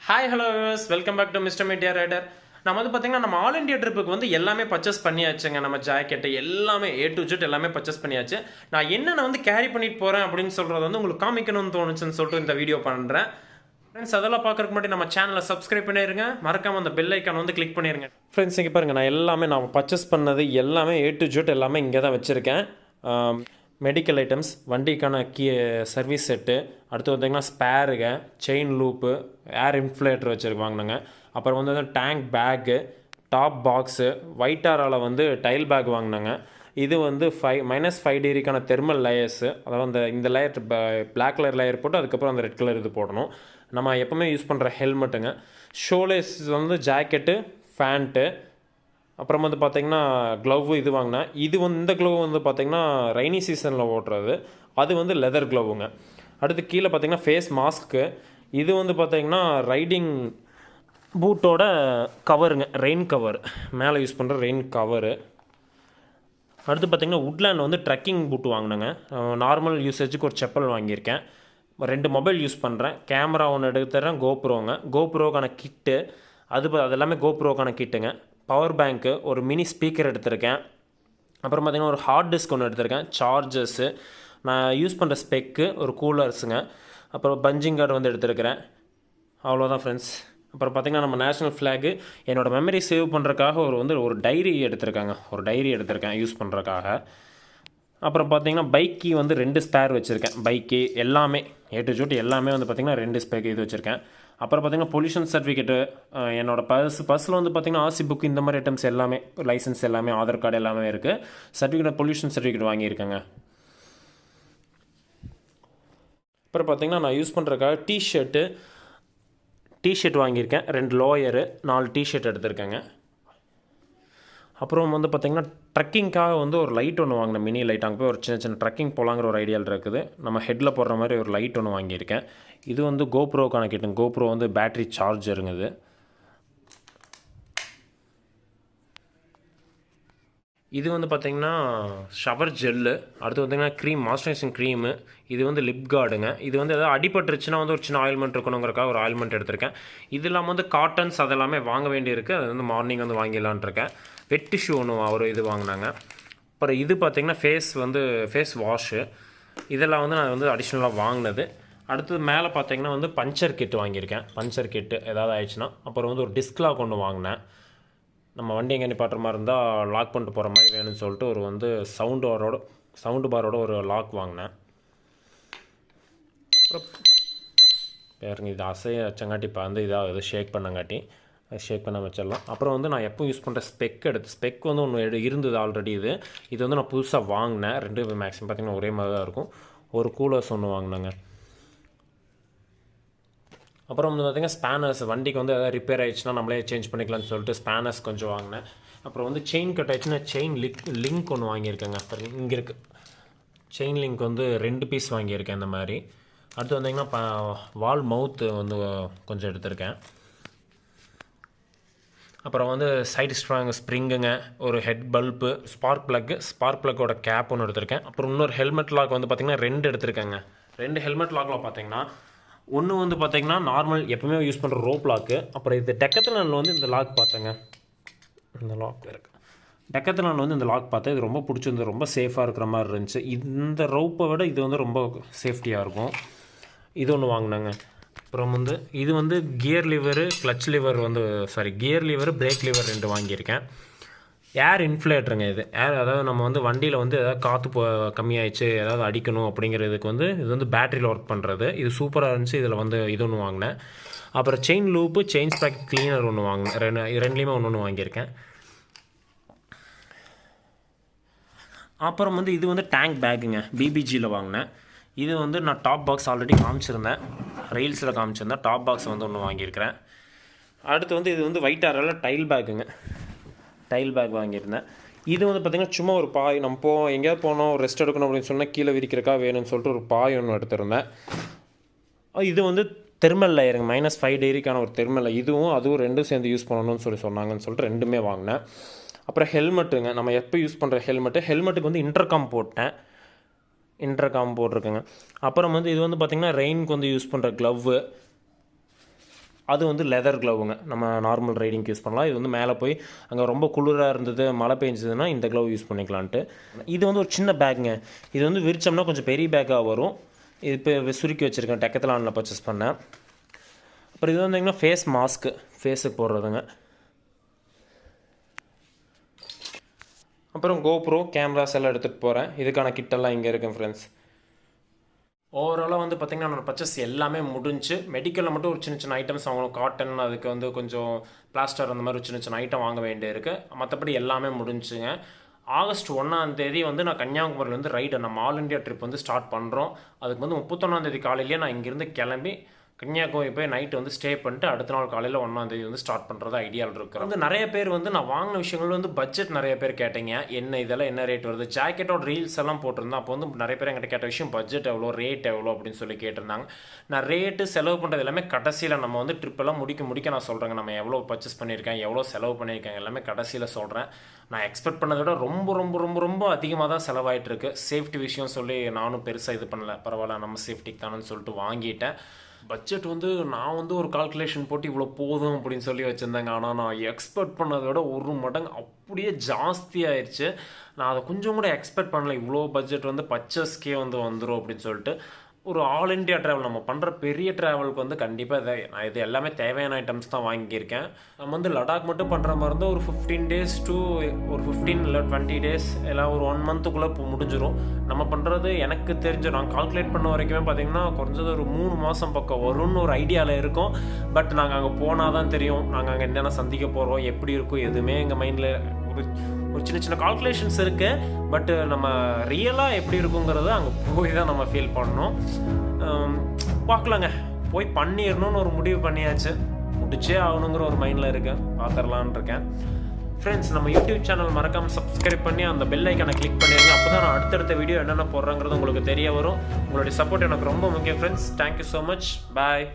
Hi hello viewers, welcome back to mister media rider. நம்ம வந்து பார்த்தீங்கன்னா நம்ம ஆல் இண்டியா ட்ரிப்புக்கு வந்து எல்லாமே பர்ச்சேஸ் பண்ணியாச்சுங்க. நம்ம ஜாக்கெட்டு எல்லாமே A to Z எல்லாமே பர்ச்சேஸ் பண்ணியாச்சு. நான் என்னென்ன வந்து கேரி பண்ணிட்டு போகிறேன் அப்படின்னு சொல்கிறது வந்து உங்களுக்கு காமிக்கணும்னு தோணுச்சுன்னு சொல்லிட்டு இந்த வீடியோ பண்ணுறேன். ஃப்ரெண்ட்ஸ், அதெல்லாம் பார்க்குறதுக்கு முன்னாடி நம்ம சேனலை சப்ஸ்கிரைப் பண்ணிடுங்க. மறக்காமல் அந்த பெல் ஐக்கான் வந்து கிளிக் பண்ணிடுங்க. ஃப்ரெண்ட்ஸ், இங்கே பாருங்கள், நான் பர்ச்சேஸ் பண்ணது எல்லாமே A to Z எல்லாமே இங்கே தான் வச்சுருக்கேன். மெடிக்கல் ஐட்டம்ஸ், வண்டிக்கான சர்வீஸ் செட்டு, அடுத்து பார்த்திங்கன்னா ஸ்பேருங்க, செயின் லூப்பு, ஏர் இன்ஃப்ளேட்டர் வச்சுருக்காங்கங்க. அப்புறம் வந்து டேங்க் பேக்கு, டாப் பாக்ஸு, ஒயிட்டாரால் வந்து டைல் பேக் வாங்கினாங்க. இது வந்து -5 டிகிரிக்கான தெர்மல் லேயர்ஸு, அதாவது இந்த லேயர் பிளாக் கலர் லேயர் போட்டு அதுக்கப்புறம் அந்த ரெட் கலர் இது போடணும். நம்ம எப்போவுமே யூஸ் பண்ணுற ஹெல்மெட்டுங்க. ஷோலேஸ் வந்து ஜாக்கெட்டு, ஃபேண்ட்டு, அப்புறம் வந்து பார்த்திங்கன்னா க்ளவ்வு இது வாங்கினேன். இந்த க்ளவ் வந்து பார்த்திங்கன்னா ரைனி சீசனில் ஓட்டுறது, அது வந்து லெதர் க்ளவுங்க. அடுத்து கீழே பார்த்திங்கன்னா ஃபேஸ் மாஸ்க்கு, இது வந்து பார்த்திங்கன்னா ரைடிங் பூட்டோட கவருங்க, ரெயின் கவர், மேலே யூஸ் பண்ணுற ரெயின் கவரு. அடுத்து பார்த்திங்கன்னா உட்லேண்ட் வந்து ட்ரெக்கிங் பூட் வாங்கினேங்க. நார்மல் யூசேஜுக்கு ஒரு செப்பல் வாங்கியிருக்கேன். 2 மொபைல் யூஸ் பண்ணுறேன். கேமரா ஒன்று எடுத்துறேன், கோப்ரோக்கான கிட்டு, அதெல்லாமே கோப்ரோக்கான கிட்டுங்க. பவர் பேங்க்கு, ஒரு மினி ஸ்பீக்கர் எடுத்திருக்கேன். அப்புறம் பார்த்திங்கன்னா ஒரு ஹார்ட் டிஸ்க் ஒன்று எடுத்திருக்கேன், சார்ஜர்ஸு, நான் யூஸ் பண்ணுற ஸ்பெக்கு, ஒரு கூலர்ஸுங்க, அப்புறம் பஞ்சிங் கார்டு வந்து எடுத்திருக்கிறேன். அவ்வளோதான் ஃப்ரெண்ட்ஸ். அப்புறம் பார்த்திங்கன்னா நம்ம நேஷ்னல் ஃப்ளாகு, என்னோடய மெமரி சேவ் பண்ணுறதுக்காக ஒரு டைரி எடுத்திருக்கேன் யூஸ் பண்ணுறதுக்காக. அப்புறம் பார்த்திங்கன்னா பைக்கு வந்து 2 ஸ்பேர் வச்சுருக்கேன். பைக்கு எல்லாமே A to Z எல்லாமே வந்து பார்த்திங்கன்னா 2 ஸ்பேர் இது வச்சுருக்கேன். அப்புறம் பார்த்திங்கன்னா பொல்யூஷன் சர்டிஃபிகேட்டு, என்னோடய பர்ஸில் வந்து பார்த்திங்கன்னா ஆர்சி புக், இந்த மாதிரி ஐட்டம்ஸ் எல்லாமே, லைசன்ஸ் எல்லாமே, ஆதார் கார்டு எல்லாமே இருக்குது. பொல்யூஷன் சர்டிஃபிகேட் வாங்கியிருக்கேங்க. அப்புறம் பார்த்திங்கன்னா நான் யூஸ் பண்ணுறதுக்காக டிஷர்ட் வாங்கியிருக்கேன். 2 லோயரு, 4 டிஷர்ட் எடுத்திருக்கேங்க. அப்புறம் வந்து பார்த்திங்கன்னா ட்ரக்கிங்காக வந்து ஒரு லைட் ஒன்று வாங்கினேன், மினி லைட். அங்கே போய் ஒரு சின்ன ட்ரக்கிங் போகலாங்கிற ஒரு ஐடியாவில் இருக்குது. நம்ம ஹெட்டில் போடுற மாதிரி ஒரு லைட் ஒன்று வாங்கியிருக்கேன். இது வந்து கோப்ரோக்கான கிட்டுங்க. கோப்ரோ வந்து பேட்ரி சார்ஜருங்க. இது வந்து பார்த்திங்கன்னா ஷவர் ஜெல்லு. அடுத்து பார்த்திங்கன்னா க்ரீம், மாய்ஸ்சரைசிங் க்ரீமு. இது வந்து லிப் கார்டுங்க. இது வந்து எதாவது அடிபட்டுருச்சுன்னா வந்து ஒரு சின்ன ஆயில்மெண்ட் இருக்கணுங்கிறக்காக ஒரு ஆயில்மெண்ட் எடுத்திருக்கேன். இது இல்லாமல் வந்து காட்டன்ஸ் அதெல்லாமே வாங்க வேண்டியிருக்கு. அது வந்து மார்னிங் வந்து வாங்கிடலான் இருக்கேன். வெட் டிஷ்யூ ஒன்று ஒரு இது வாங்கினாங்க. அப்புறம் இது பார்த்திங்கன்னா ஃபேஸ் வாஷு. இதெல்லாம் வந்து நான் வந்து அடிஷ்னலாக வாங்கினது. அடுத்தது மேலே பார்த்திங்கன்னா வந்து பஞ்சர் கிட்டு வாங்கியிருக்கேன். பஞ்சர் கிட்டு ஏதாவது ஆயிடுச்சுன்னா. அப்புறம் வந்து ஒரு டிஸ்க் லாக் ஒன்று வாங்கினேன். நம்ம வண்டி எங்கே நிப்பாட்டுற மாதிரி இருந்தால் லாக் பண்ணிட்டு போகிற மாதிரி வேணும்னு சொல்லிட்டு ஒரு வந்து சவுண்டு பாரோட ஒரு லாக் வாங்கினேன். அப்புறம் பாருங்க, இது அசைய வச்சங்காட்டி இப்போ வந்து இதாக ஷேக் பண்ண வச்சிடலாம். அப்புறம் வந்து நான் எப்போ யூஸ் பண்ணுற ஸ்பெக் வந்து ஒன்று இருந்தது ஆல்ரெடி. இது வந்து நான் புதுசாக வாங்கினேன். 2 மேக்ஸிமம் பார்த்திங்கன்னா ஒரே மாதிரி தான் இருக்கும். ஒரு கூலர்ஸ் ஒன்று வாங்கினேங்க. அப்புறம் வந்து பார்த்திங்கன்னா ஸ்பேனர்ஸ், வண்டிக்கு வந்து எதாவது ரிப்பேர் ஆகிடுச்சுன்னா நம்மளே சேஞ்ச் பண்ணிக்கலாம்னு சொல்லிட்டு ஸ்பேனர்ஸ் கொஞ்சம் வாங்கினேன். அப்புறம் வந்து செயின் கட் ஆகிடுச்சுன்னா செயின் லிங்க் ஒன்று வாங்கியிருக்கேங்க. அப்புறம் இங்கே இருக்குது செயின் லிங்க் வந்து 2 பீஸ் வாங்கியிருக்கேன் இந்த மாதிரி. அடுத்து வந்திங்கன்னா வால் மவுத்து வந்து கொஞ்சம் எடுத்திருக்கேன். அப்புறம் வந்து சைடு ஸ்ப்ரிங்குங்க, ஒரு ஹெட் பல்பு, ஸ்பார்க் ப்ளக்கோட கேப் ஒன்று எடுத்திருக்கேன். அப்புறம் இன்னொரு ஹெல்மெட் லாக் வந்து பார்த்திங்கன்னா 2 எடுத்திருக்கேங்க. 2 ஹெல்மெட் லாக்கில் பார்த்திங்கன்னா ஒன்று வந்து பார்த்திங்கன்னா நார்மல் எப்போவுமே யூஸ் பண்ணுற ரோப் லாக்கு. அப்புறம் இது டெக்கத்லானில் வந்து இந்த லாக் பார்த்தேங்க. இந்த லாக் இருக்குது. டெக்கத்லானில் வந்து இந்த லாக் பார்த்தேன். இது ரொம்ப பிடிச்சிருந்து, ரொம்ப சேஃபாக இருக்கிற மாதிரி இருந்துச்சு. இந்த ரோப்பை விட இது வந்து ரொம்ப சேஃப்டியாக இருக்கும். இது ஒன்று வாங்கினாங்க. அப்புறம் வந்து இது வந்து கியர் லிவரு, பிரேக் லிவர் 2 வாங்கியிருக்கேன். ஏர் இன்ஃப்ளேட்டருங்க. இது அதாவது நம்ம வந்து வண்டியில் வந்து எதாவது காற்று கம்மியாயிடுச்சு, ஏதாவது அடிக்கணும் அப்படிங்கிறதுக்கு வந்து இது வந்து பேட்டரியில் ஒர்க் பண்ணுறது. இது சூப்பராக இருந்துச்சு. இதில் வந்து இது ஒன்று வாங்கினேன். அப்புறம் செயின் லூப்பு, செயின் ஸ்ப்ராக் கிளீனர் ஒன்று வாங்கினேன். ரெண்டுலேயுமே ஒன்று வாங்கியிருக்கேன். அப்புறம் வந்து இது வந்து டேங்க் பேக்குங்க, பிபிஜியில் வாங்கினேன். இது வந்து நான் டாப் பாக்ஸ் ஆல்ரெடி காமிச்சிருந்தேன், ரீல்ஸில் காமிச்சிருந்தேன். டாப் பாக்ஸ் வந்து ஒன்று வாங்கியிருக்கிறேன். அடுத்து வந்து இது வந்து ஒயிட்டாரால் டைல் பேக் வாங்கியிருந்தேன். இது வந்து பார்த்திங்கன்னா சும்மா ஒரு பாய், நம்ம எங்கேயாவது போனோம், ரெஸ்ட் எடுக்கணும் அப்படின்னு சொன்னால் கீழே விரிக்கிறக்கா வேணும்னு சொல்லிட்டு ஒரு பாய் ஒன்று எடுத்திருந்தேன். இது வந்து தெர்மல் லேயருங்க, -5 டிகிரிக்கான ஒரு தெர்மல். அதுவும் 2 சேர்ந்து யூஸ் பண்ணணும்னு சொன்னாங்கன்னு சொல்லிட்டு 2மே வாங்கினேன். அப்புறம் ஹெல்மெட்டுங்க, நம்ம எப்போ யூஸ் பண்ணுற ஹெல்மெட்டுக்கு வந்து இன்டர்காம் போட்டிருக்குங்க. அப்புறம் வந்து இது வந்து பார்த்திங்கன்னா ரெயினுக்கு வந்து யூஸ் பண்ணுற க்ளவ்வு. அது வந்து லெதர் க்ளவுங்க, நம்ம நார்மல் ரைடிங்க்கு யூஸ் பண்ணலாம். இது வந்து மேலே போய் அங்கே ரொம்ப குளிராக இருந்தது, மழை பெஞ்சதுன்னா இந்த க்ளவ் யூஸ் பண்ணிக்கலான்ட்டு. இது வந்து ஒரு சின்ன பேக்குங்க. இது வந்து விரிச்சோம்னா கொஞ்சம் பெரிய பேக்காக வரும். இது இப்போ சுருக்கி வச்சுருக்கேன், டெக்கத்லானில் பர்ச்சேஸ் பண்ணேன். அப்புறம் இது வந்தீங்கன்னா ஃபேஸ் மாஸ்க்கு, ஃபேஸுக்கு போடுறதுங்க. அப்புறம் கோப்ரோ கேமராஸ் எல்லாம் எடுத்துகிட்டு போகிறேன். இதுக்கான கிட்டெல்லாம் இங்கே இருக்கேன் ஃப்ரெண்ட்ஸ். ஓவராலாக வந்து பார்த்திங்கன்னா என்னோடய பர்ச்சேஸ் எல்லாமே முடிஞ்சு. மெடிக்கலில் மட்டும் ஒரு சின்ன சின்ன ஐட்டம்ஸ் வாங்கணும், காட்டன், அதுக்கு வந்து கொஞ்சம் பிளாஸ்டர், அந்த மாதிரி ஒரு சின்ன சின்ன ஐட்டம் வாங்க வேண்டியிருக்கு. மற்றபடி எல்லாமே முடிஞ்சுங்க. ஆகஸ்ட் 1 வந்து நான் கன்னியாகுமரியில் வந்து ரைடு, நம்ம ஆல் இண்டியா ட்ரிப் வந்து ஸ்டார்ட் பண்ணுறோம். அதுக்கு வந்து 31 காலையிலேயே நான் இங்கேருந்து கிளம்பி கன்னியாகுமரி போய் நைட்டு வந்து ஸ்டே பண்ணிட்டு அடுத்த நாள் காலையில் 1 வந்து ஸ்டார்ட் பண்ணுறது ஐடியாவில் இருக்கிறோம். வந்து நிறைய பேர் வந்து நான் வாங்கின விஷயங்கள் வந்து பட்ஜெட் நிறைய பேர் கேட்டீங்க, என்ன இதெல்லாம் என்ன ரேட் வருது, ஜாக்கெட்டோட ரீல்ஸ் எல்லாம் போட்டிருந்தேன். அப்போ வந்து நிறைய பேர் என்கிட்ட கேட்ட விஷயம் பட்ஜெட் எவ்வளோ, ரேட் எவ்வளோ அப்படின்னு சொல்லி கேட்டிருந்தாங்க. நான் ரேட்டு செலவு பண்ணுறது எல்லாமே கடைசியில் நம்ம வந்து ட்ரிப்பெல்லாம் முடிக்க நான் சொல்கிறேங்க. நம்ம எவ்வளோ பர்ச்சேஸ் பண்ணியிருக்கேன், எவ்வளோ செலவு பண்ணியிருக்கேன் எல்லாமே கடைசியில் சொல்கிறேன். நான் எக்ஸ்பெக்ட் பண்ணதை விட ரொம்ப ரொம்ப ரொம்ப ரொம்ப அதிகமாக தான் செலவாயிட்டு இருக்கு. சேஃப்டி விஷயம் சொல்லி நானும் பெருசாக இது பண்ணல, பரவாயில்ல நம்ம சேஃப்டிக்கு தானேன்னு சொல்லிட்டு வாங்கிட்டேன். பட்ஜெட் வந்து நான் வந்து ஒரு கால்குலேஷன் போட்டு இவ்வளோ போதும் அப்படின்னு சொல்லி வச்சுருந்தேங்க. ஆனால் நான் எக்ஸ்பெக்ட் பண்ணதை விட 1 மடங்கு அப்படியே ஜாஸ்தி ஆயிடுச்சு. நான் அதை கொஞ்சம் கூட எக்ஸ்பெக்ட் பண்ணல, இவ்வளோ பட்ஜெட் வந்து பர்ச்சேஸ்க்கே வந்து வந்துடும் அப்படின்னு சொல்லிட்டு. ஒரு ஆல் இண்டியா ட்ராவல், நம்ம பண்ணுற பெரிய ட்ராவலுக்கு வந்து கண்டிப்பாக நான் இது எல்லாமே தேவையான ஐட்டம்ஸ் தான் வாங்கியிருக்கேன். நம்ம வந்து லடாக் மட்டும் பண்ணுற மாதிரி இருந்தால் ஒரு 15 days to ஒரு 15 இல்லை 20 days எல்லாம் ஒரு 1 monthக்குள்ளே இப்போ முடிஞ்சிடும். நம்ம பண்ணுறது எனக்கு தெரிஞ்ச நான் கால்குலேட் பண்ண வரைக்குமே பார்த்திங்கன்னா குறைஞ்சது ஒரு 3 மாதம் பக்கம் வரும்னு ஒரு ஐடியாவில் இருக்கும். பட் நாங்கள் அங்கே போனால் தான் தெரியும், நாங்கள் அங்கே என்னென்ன சந்திக்க போகிறோம், எப்படி இருக்கும், எதுவுமே எங்கள் மைண்டில் ஒரு சின்ன சின்ன கால்குலேஷன்ஸ் இருக்குது. பட்டு நம்ம ரியலாக எப்படி இருக்குங்கிறத அங்கே போய் தான் நம்ம ஃபீல் பண்ணணும். பார்க்கலாங்க, போய் பண்ணிடணும்னு ஒரு முடிவு பண்ணியாச்சு. முடிச்சே ஆகணுங்கிற ஒரு மைண்டில் இருக்கேன், பார்த்துடலான் இருக்கேன். ஃப்ரெண்ட்ஸ், நம்ம யூடியூப் சேனல் மறக்காமல் சப்ஸ்கிரைப் பண்ணி அந்த பெல் ஐக்கானை கிளிக் பண்ணிடுங்க. அப்போ தான் நான் அடுத்தடுத்த வீடியோ என்னென்ன போடுறேங்கிறது உங்களுக்கு தெரிய வரும். உங்களுடைய சப்போர்ட் எனக்கு ரொம்ப முக்கியம் ஃப்ரெண்ட்ஸ். Thank you so much. பாய்.